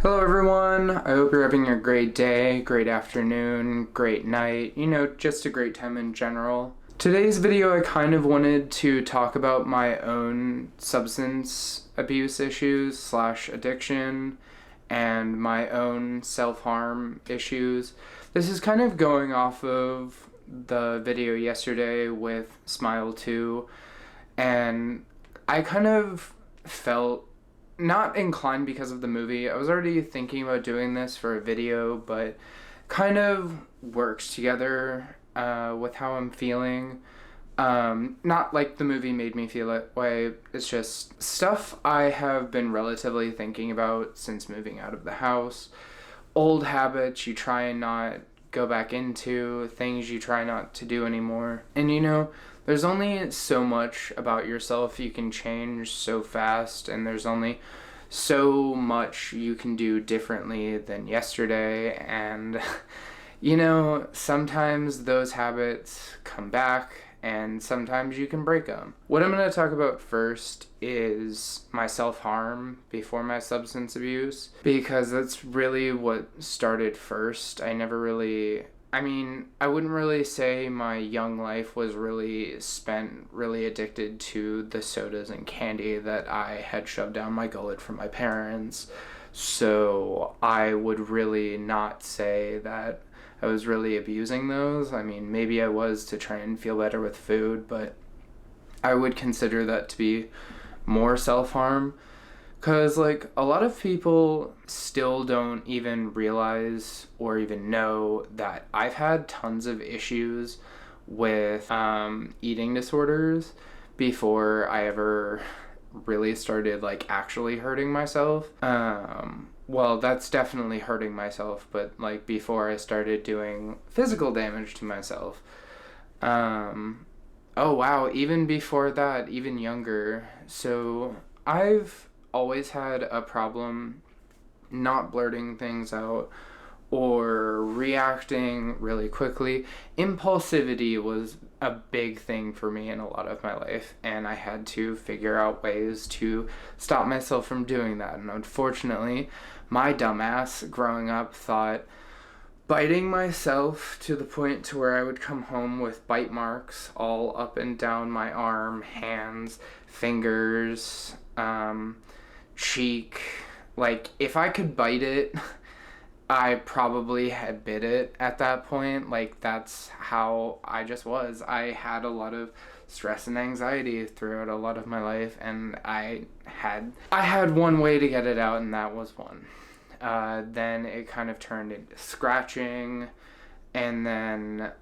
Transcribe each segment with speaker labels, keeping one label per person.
Speaker 1: Hello, everyone. I hope you're having a great day, great afternoon, great night, just a great time in general. Today's video, I kind of wanted to talk about my own substance abuse issues slash addiction and my own self-harm issues. This is kind of going off of the video yesterday with Smile 2, and I kind of felt not inclined because of the movie. I was already thinking about doing this for a video, but kind of works together with how I'm feeling. Not like the movie made me feel that way. It's just stuff I have been relatively thinking about since moving out of the house. Old habits you try and not go back into, things you try not to do anymore. And there's only so much about yourself you can change so fast, and there's only so much you can do differently than yesterday. And sometimes those habits come back and sometimes you can break them. What I'm going to talk about first is my self-harm before my substance abuse, because that's really what started first. I wouldn't really say my young life was really spent really addicted to the sodas and candy that I had shoved down my gullet from my parents. So I would really not say that I was really abusing those. Maybe I was to try and feel better with food, but I would consider that to be more self-harm. Because, a lot of people still don't even realize or even know that I've had tons of issues with eating disorders before I ever really started, actually hurting myself. Well, that's definitely hurting myself, but, before I started doing physical damage to myself. Oh, wow, even before that, even younger. So, I've always had a problem not blurting things out or reacting really quickly. Impulsivity was a big thing for me in a lot of my life, and I had to figure out ways to stop myself from doing that. And unfortunately, my dumbass growing up thought biting myself to the point to where I would come home with bite marks all up and down my arm, hands, fingers, cheek. If I could bite it, I probably had bit it at that point. That's how I just was. I had a lot of stress and anxiety throughout a lot of my life, and I had one way to get it out, and that was one. Then it kind of turned into scratching, and then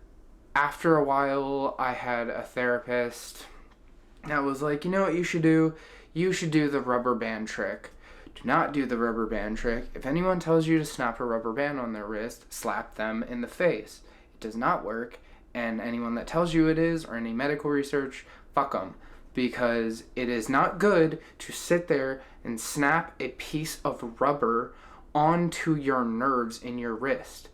Speaker 1: after a while, I had a therapist that was like, you know what you should do? You should do the rubber band trick. Do not do the rubber band trick. If anyone tells you to snap a rubber band on their wrist, slap them in the face. It does not work, and anyone that tells you it is, or any medical research, fuck them. Because it is not good to sit there and snap a piece of rubber onto your nerves in your wrist.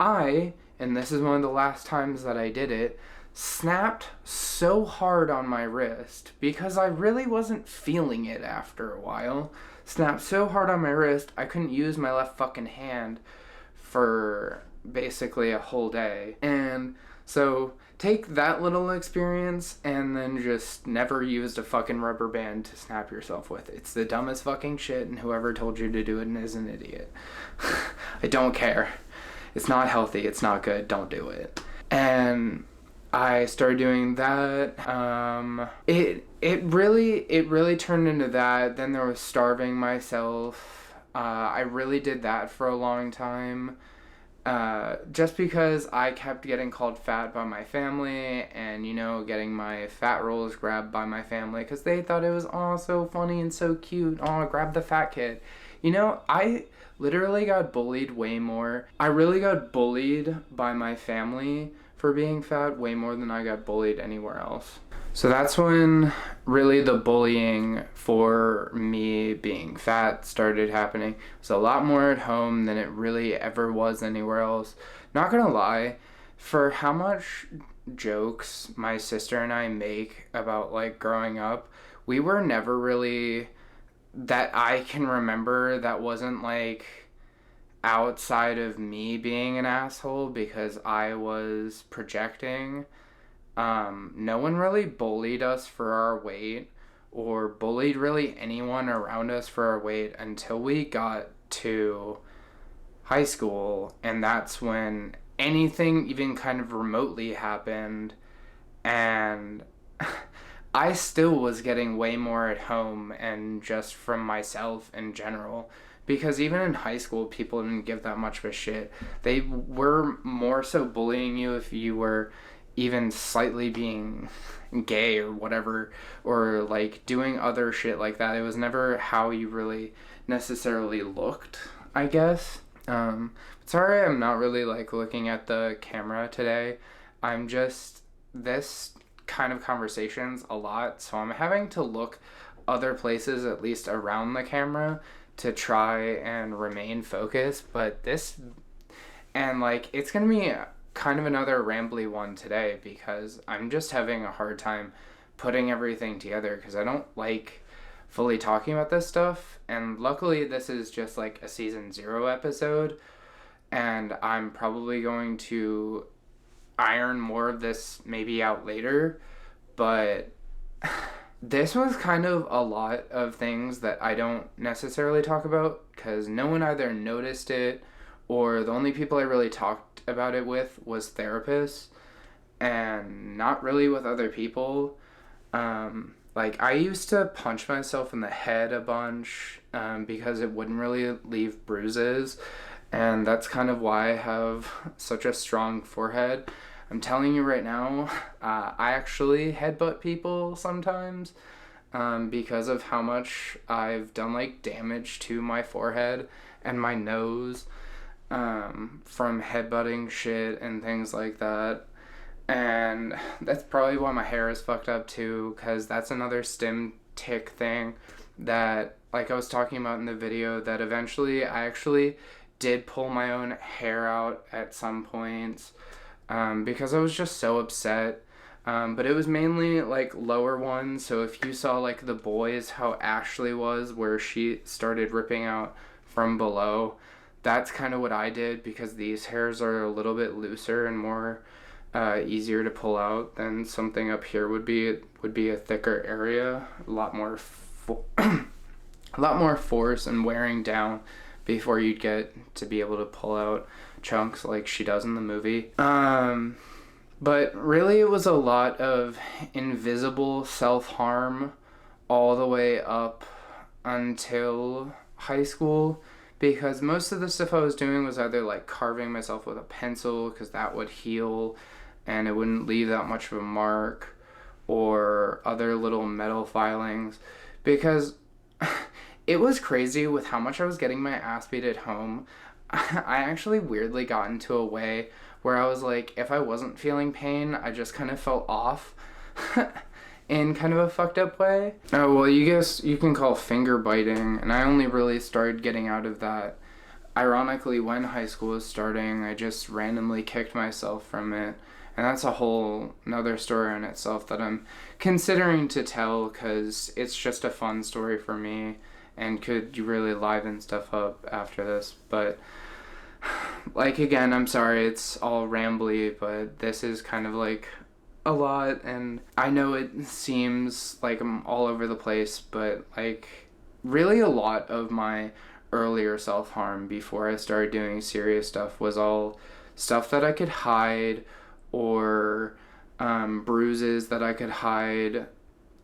Speaker 1: And this is one of the last times that I did it, snapped so hard on my wrist because I really wasn't feeling it after a while. Snapped so hard on my wrist, I couldn't use my left fucking hand for basically a whole day. And so take that little experience and then just never used a fucking rubber band to snap yourself with. It's the dumbest fucking shit, and whoever told you to do it is an idiot. I don't care. It's not healthy. It's not good. Don't do it. And I started doing that. It really turned into that. Then there was starving myself. I really did that for a long time. Just because I kept getting called fat by my family and, getting my fat rolls grabbed by my family because they thought it was, so funny and so cute. Grab the fat kid. I literally got bullied way more. I really got bullied by my family for being fat way more than I got bullied anywhere else. So that's when really the bullying for me being fat started happening. It was a lot more at home than it really ever was anywhere else. Not gonna lie, for how much jokes my sister and I make about growing up, we were never really, that I can remember, that wasn't outside of me being an asshole because I was projecting. No one really bullied us for our weight or bullied really anyone around us for our weight until we got to high school, and that's when anything even kind of remotely happened. And I still was getting way more at home and just from myself in general. Because even in high school, people didn't give that much of a shit. They were more so bullying you if you were even slightly being gay or whatever, or like doing other shit like that. It was never how you really necessarily looked, I guess. Sorry, I'm not really like looking at the camera today. I'm just this kind of conversations a lot, so I'm having to look other places at least around the camera to try and remain focused. But this, and like, it's gonna be kind of another rambly one today because I'm just having a hard time putting everything together because I don't like fully talking about this stuff. And luckily, this is just like a season 0 episode, and I'm probably going to iron more of this maybe out later. But this was kind of a lot of things that I don't necessarily talk about because no one either noticed it, or the only people I really talked about it with was therapists and not really with other people. Like, I used to punch myself in the head a bunch because it wouldn't really leave bruises, and that's kind of why I have such a strong forehead. I'm telling you right now, I actually headbutt people sometimes because of how much I've done like damage to my forehead and my nose from headbutting shit and things like that. And that's probably why my hair is fucked up too, because that's another stem tick thing that, like I was talking about in the video, that eventually I actually did pull my own hair out at some points because I was just so upset. But it was mainly like lower ones. So if you saw like The Boys, how Ashley was, where she started ripping out from below, that's kind of what I did because these hairs are a little bit looser and more easier to pull out than something up here would be. It would be a thicker area, a lot more a lot more force and wearing down before you'd get to be able to pull out chunks like she does in the movie. But really it was a lot of invisible self-harm all the way up until high school, because most of the stuff I was doing was either like carving myself with a pencil because that would heal and it wouldn't leave that much of a mark, or other little metal filings, because it was crazy with how much I was getting my ass beat at home. I actually weirdly got into a way where I was like, if I wasn't feeling pain, I just kind of felt off in kind of a fucked up way. Oh, well, you guess you can call finger biting, and I only really started getting out of that ironically when high school was starting. I just randomly kicked myself from it, and that's a whole another story in itself that I'm considering to tell because it's just a fun story for me and could really liven stuff up after this. But like, again, I'm sorry it's all rambly, but this is kind of like a lot, and I know it seems like I'm all over the place, but like really a lot of my earlier self-harm before I started doing serious stuff was all stuff that I could hide, or bruises that I could hide,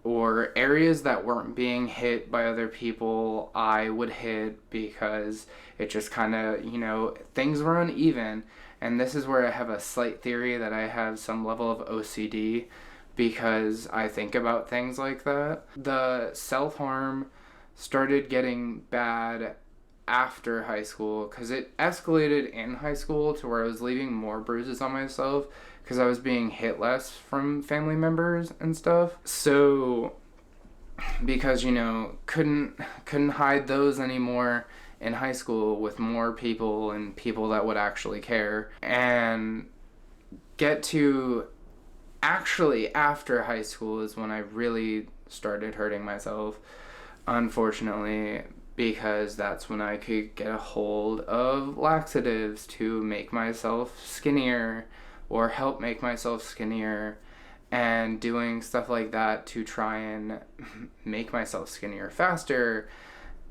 Speaker 1: or areas that weren't being hit by other people I would hit because it just kind of, things were uneven. And this is where I have a slight theory that I have some level of OCD because I think about things like that. The self-harm started getting bad after high school because it escalated in high school to where I was leaving more bruises on myself because I was being hit less from family members and stuff. So because couldn't hide those anymore in high school with more people and people that would actually care, and get to actually after high school is when I really started hurting myself, unfortunately. because that's when I could get a hold of laxatives to make myself skinnier or help make myself skinnier, and doing stuff like that to try and make myself skinnier faster.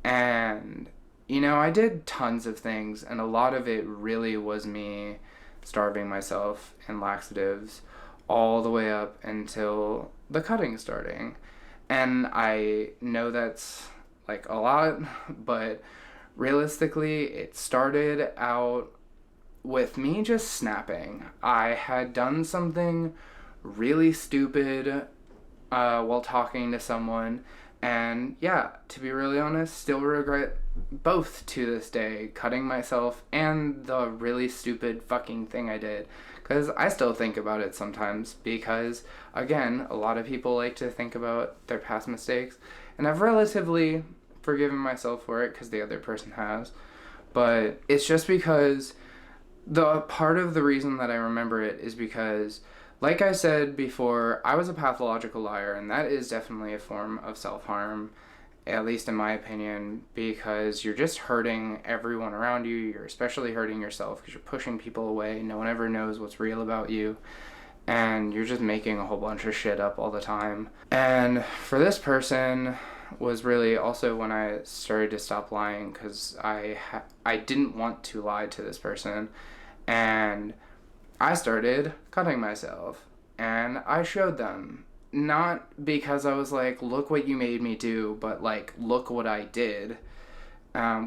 Speaker 1: And, I did tons of things, and a lot of it really was me starving myself in laxatives all the way up until the cutting starting. And I know that's like a lot, but realistically, it started out with me just snapping. I had done something really stupid while talking to someone, and yeah, to be really honest, still regret both to this day, cutting myself and the really stupid fucking thing I did. Because I still think about it sometimes, because, again, a lot of people like to think about their past mistakes, and I've relatively forgiven myself for it because the other person has. But it's just because the part of the reason that I remember it is because, like I said before, I was a pathological liar, and that is definitely a form of self-harm, at least in my opinion, because you're just hurting everyone around you. You're especially hurting yourself because you're pushing people away. No one ever knows what's real about you, and you're just making a whole bunch of shit up all the time. And for this person was really also when I started to stop lying, because I didn't want to lie to this person, and I started cutting myself, and I showed them. Not because I was like, look what you made me do, but like, look what I did.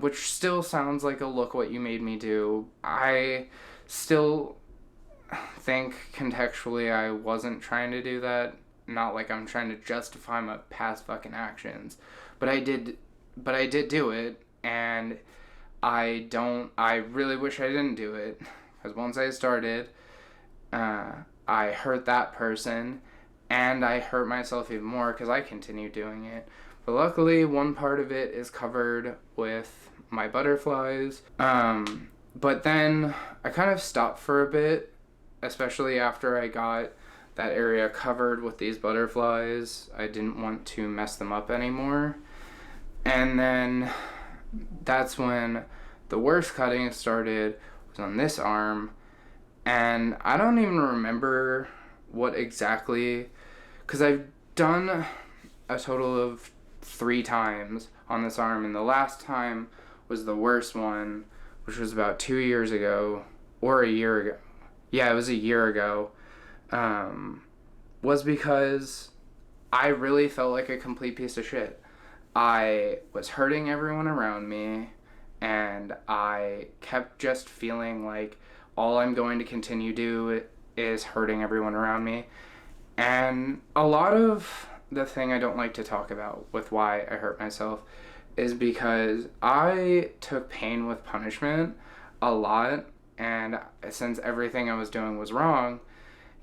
Speaker 1: Which still sounds like a look what you made me do. I still think contextually I wasn't trying to do that. Not like I'm trying to justify my past fucking actions. But I did do it, and I really wish I didn't do it. Because once I started, I hurt that person, and I hurt myself even more because I continued doing it. But luckily, one part of it is covered with my butterflies. But then I kind of stopped for a bit, especially after I got that area covered with these butterflies. I didn't want to mess them up anymore. And then that's when the worst cutting started, was on this arm. And I don't even remember what exactly, because I've done a total of 3 times on this arm, and the last time was the worst one, which was about 2 years ago, or a year ago. Yeah, it was a year ago. Was because I really felt like a complete piece of shit. I was hurting everyone around me, and I kept just feeling like all I'm going to continue to do is hurting everyone around me. And a lot of the thing I don't like to talk about with why I hurt myself is because I took pain with punishment a lot, and since everything I was doing was wrong,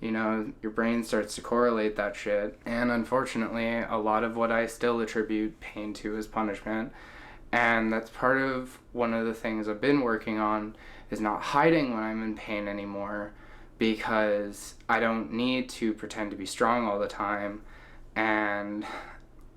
Speaker 1: your brain starts to correlate that shit. And unfortunately, a lot of what I still attribute pain to is punishment. And that's part of one of the things I've been working on, is not hiding when I'm in pain anymore, because I don't need to pretend to be strong all the time. And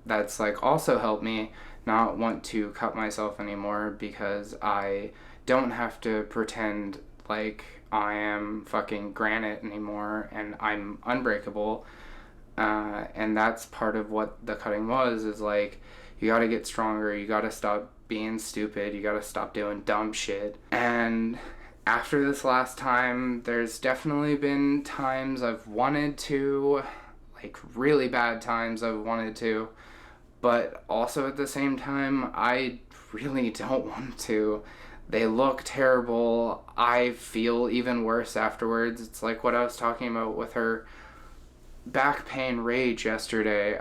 Speaker 1: that's like also helped me not want to cut myself anymore, because I don't have to pretend like I am fucking granite anymore and I'm unbreakable. And that's part of what the cutting was, is like, you gotta get stronger, you gotta stop being stupid, you gotta stop doing dumb shit. And after this last time, there's definitely been times I've wanted to, like really bad times I've wanted to, but also at the same time, I really don't want to. They look terrible. I feel even worse afterwards. It's like what I was talking about with her back pain rage yesterday.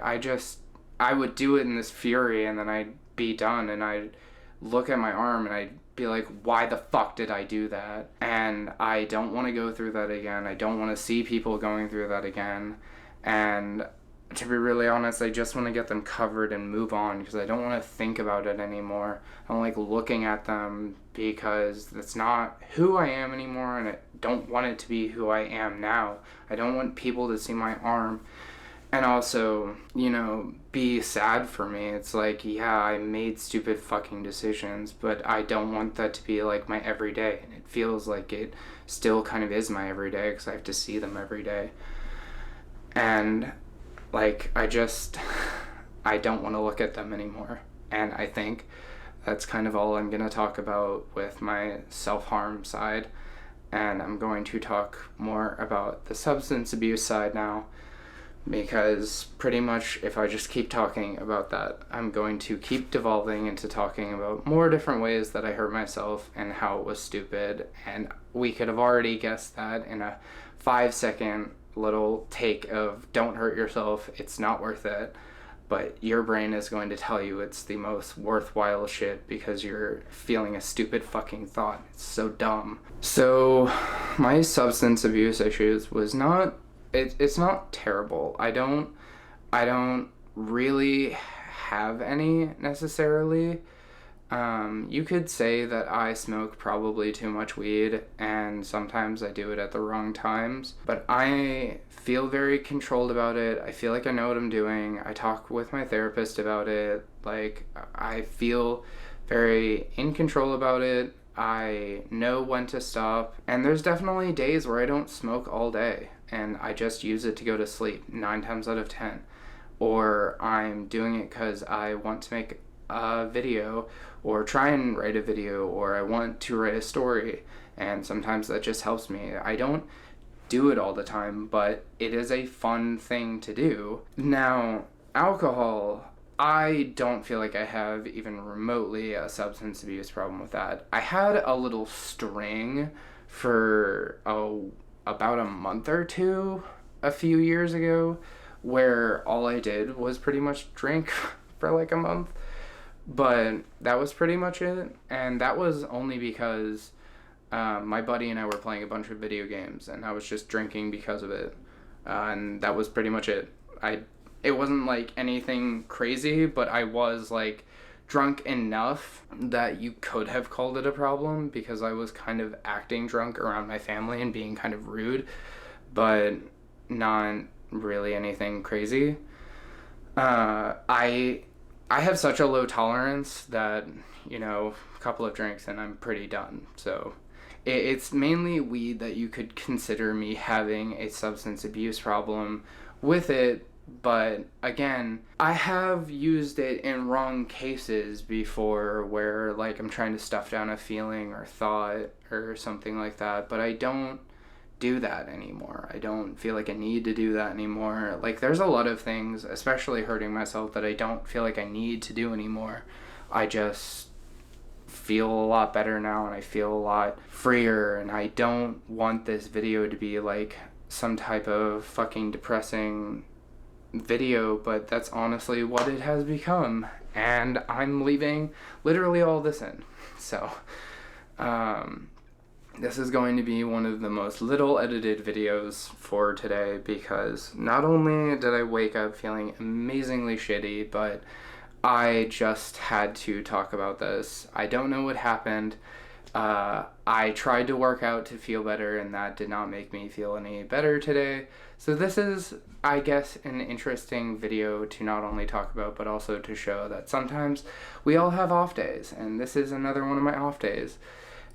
Speaker 1: I would do it in this fury, and then I'd be done, and I'd look at my arm and I'd be like, why the fuck did I do that? And I don't want to go through that again. I don't want to see people going through that again. And to be really honest, I just want to get them covered and move on, because I don't want to think about it anymore. I don't like looking at them, because that's not who I am anymore, and I don't want it to be who I am now. I don't want people to see my arm. and also, be sad for me. It's like, yeah, I made stupid fucking decisions, but I don't want that to be like my everyday. And it feels like it still kind of is my everyday because I have to see them every day. And like, I don't want to look at them anymore. And I think that's kind of all I'm going to talk about with my self-harm side. And I'm going to talk more about the substance abuse side now, because pretty much if I just keep talking about that, I'm going to keep devolving into talking about more different ways that I hurt myself and how it was stupid. And we could have already guessed that in a 5-second little take of don't hurt yourself, it's not worth it. But your brain is going to tell you it's the most worthwhile shit because you're feeling a stupid fucking thought. It's so dumb. So my substance abuse issues was not it's not terrible. I don't really have any necessarily. You could say that I smoke probably too much weed, and sometimes I do it at the wrong times, but I feel very controlled about it. I feel like I know what I'm doing. I talk with my therapist about it. Like, I feel very in control about it. I know when to stop, and there's definitely days where I don't smoke all day, and I just use it to go to sleep 9 times out of 10. Or I'm doing it because I want to make a video or try and write a video, or I want to write a story, and sometimes that just helps me. I don't do it all the time, but it is a fun thing to do. Now, alcohol, I don't feel like I have even remotely a substance abuse problem with that. I had a little string for about a month or two a few years ago where all I did was pretty much drink for like a month. But that was pretty much it, and that was only because my buddy and I were playing a bunch of video games, and I was just drinking because of it, and that was pretty much it. It wasn't like anything crazy, but I was like drunk enough that you could have called it a problem because I was kind of acting drunk around my family and being kind of rude, but not really anything crazy. I have such a low tolerance that, a couple of drinks and I'm pretty done. So it's mainly weed that you could consider me having a substance abuse problem with it. But again, I have used it in wrong cases before where like I'm trying to stuff down a feeling or thought or something like that. But I don't do that anymore. I don't feel like I need to do that anymore. Like, there's a lot of things, especially hurting myself, that I don't feel like I need to do anymore. I just feel a lot better now, and I feel a lot freer, and I don't want this video to be like some type of fucking depressing video, but that's honestly what it has become, and I'm leaving literally all this in. So, this is going to be one of the most little edited videos for today because not only did I wake up feeling amazingly shitty, but I just had to talk about this. I don't know what happened. I tried to work out to feel better, and that did not make me feel any better today. So this is, I guess, an interesting video to not only talk about, but also to show that sometimes we all have off days, and this is another one of my off days.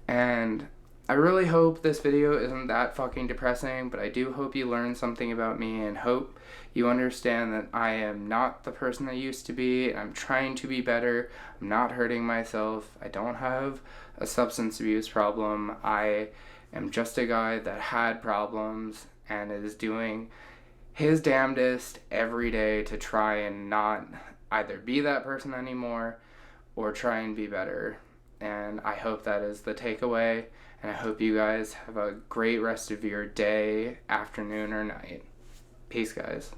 Speaker 1: And I really hope this video isn't that fucking depressing, but I do hope you learn something about me and hope you understand that I am not the person I used to be. I'm trying to be better. I'm not hurting myself. I don't have a substance abuse problem. I am just a guy that had problems and is doing his damnedest every day to try and not either be that person anymore or try and be better. And I hope that is the takeaway. And I hope you guys have a great rest of your day, afternoon, or night. Peace, guys.